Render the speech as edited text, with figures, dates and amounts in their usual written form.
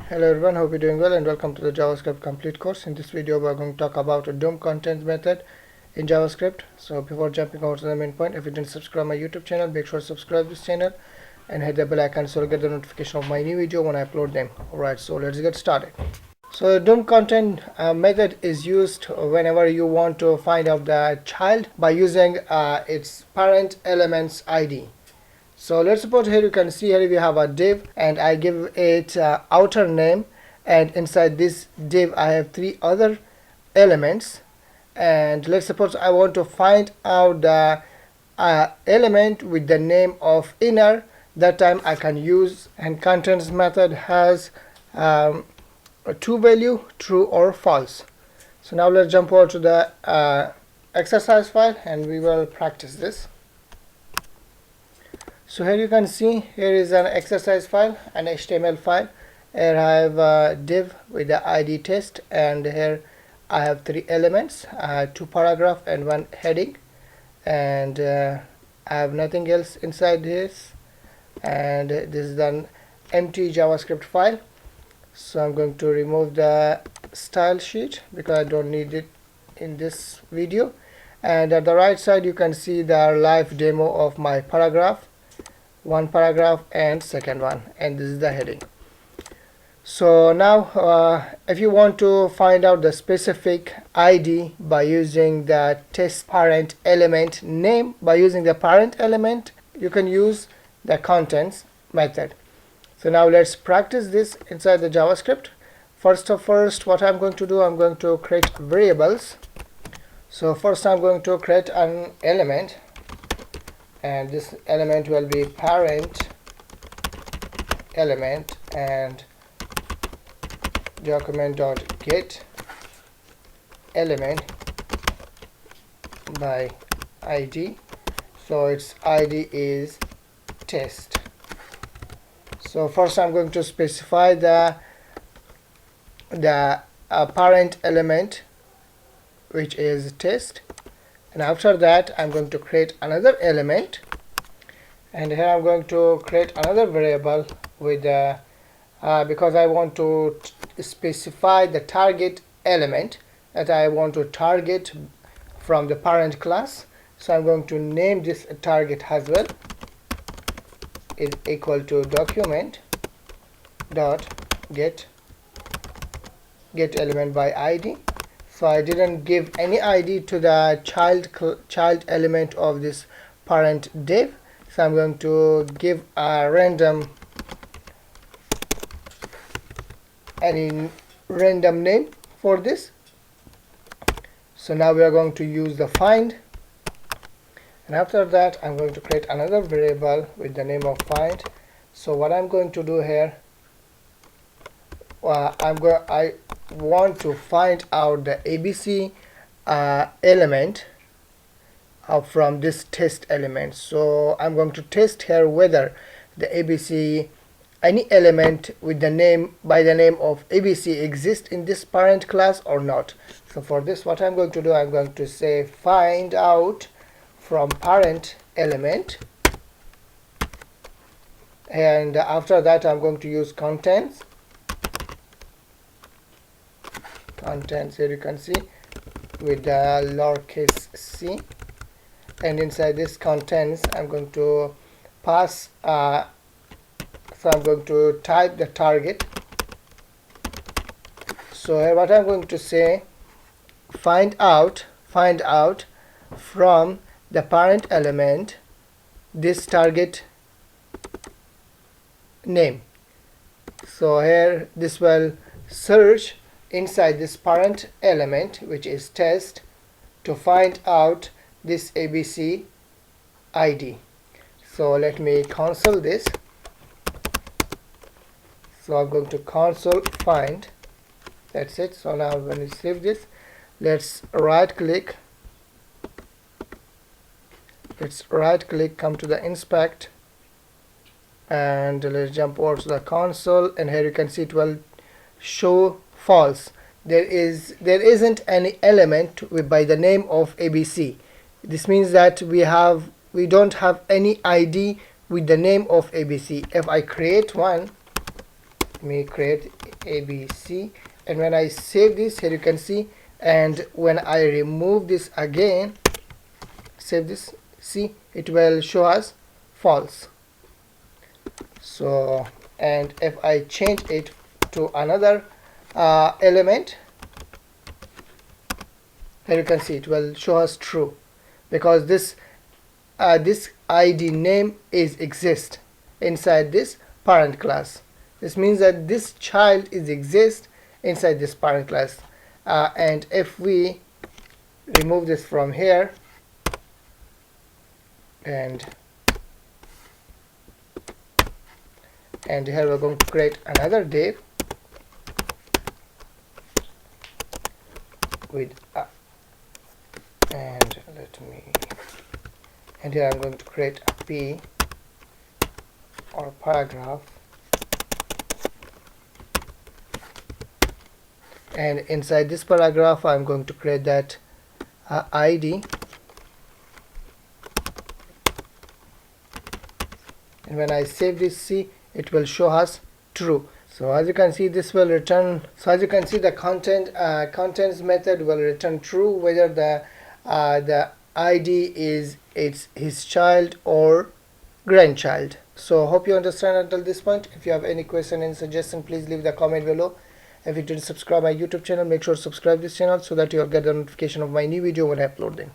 Hello everyone, hope you're doing well and welcome to the JavaScript complete course. In this video we are going to talk about a DOM content method in JavaScript. So before jumping over to the main point, if you didn't subscribe my YouTube channel, make sure to subscribe this channel and hit the bell icon so you'll get the notification of my new video when I upload them. Alright, so let's get started. So DOM content method is used whenever you want to find out the child by using its parent element's ID. So let's suppose here you can see here we have a div and I give it outer name, and inside this div I have three other elements, and let's suppose I want to find out the element with the name of inner. That time I can use, and contents method has a two value, true or false. So now let's jump over to the exercise file and we will practice this. So here you can see here is an exercise file, an HTML file. Here I have a div with the ID test, and here I have three elements, two paragraph and one heading, and I have nothing else inside this, and this is an empty JavaScript file. So I'm going to remove the style sheet because I don't need it in this video, and at the right side you can see the live demo of my paragraph, one paragraph and second one, and this is the heading. So now if you want to find out the specific ID by using the test parent element name, by using the parent element, you can use the contents method. So now let's practice this inside the JavaScript. First, what I'm going to do, I'm going to create variables. So first I'm going to create an element, and this element will be parent element and document.get element by ID. So its ID is test. So first I'm going to specify the parent element, which is test, and after that I'm going to create another element, and here I'm going to create another variable with because I want to specify the target element that I want to target from the parent class. So I'm going to name this target as well, is equal to document dot get element by ID. So I didn't give any ID to the child element of this parent div, so I'm going to give a any random name for this. So now we are going to use the find, and after that I'm going to create another variable with the name of find. So what I'm going to do here, I want to find out the ABC element from this test element. So I'm going to test here whether the ABC, any element with the name by the name of ABC exists in this parent class or not. So for this, what I'm going to do, I'm going to say find out from parent element, and after that I'm going to use contents. Here you can see with the lowercase c, and inside this contents I'm going to pass so I'm going to type the target. So here what I'm going to say, find out from the parent element this target name. So here this will search inside this parent element, which is test, to find out this ABC ID. So let me console this. So I'm going to console find. That's it. So now when we save this, let's right click, come to the inspect, and let's jump over to the console, and here you can see it will show false. There isn't any element by the name of ABC. This means that we don't have any ID with the name of ABC. If I create one, let me create ABC, and when I save this, here you can see, and when I remove this again, save this, see, it will show us false. So, and if I change it to another element, here you can see it will show us true, because this ID name exists inside this parent class. This means that this child exists inside this parent class. And if we remove this from here, and here we're going to create another div with and here I'm going to create a P or paragraph, and inside this paragraph I'm going to create that ID, and when I save this, see, it will show us true. So as you can see, this will return, so as you can see, the contents method will return true whether the ID is his child or grandchild. So hope you understand until this point. If you have any question and suggestion, please leave the comment below. If you didn't subscribe my YouTube channel, make sure to subscribe this channel so that you'll get the notification of my new video when I upload them.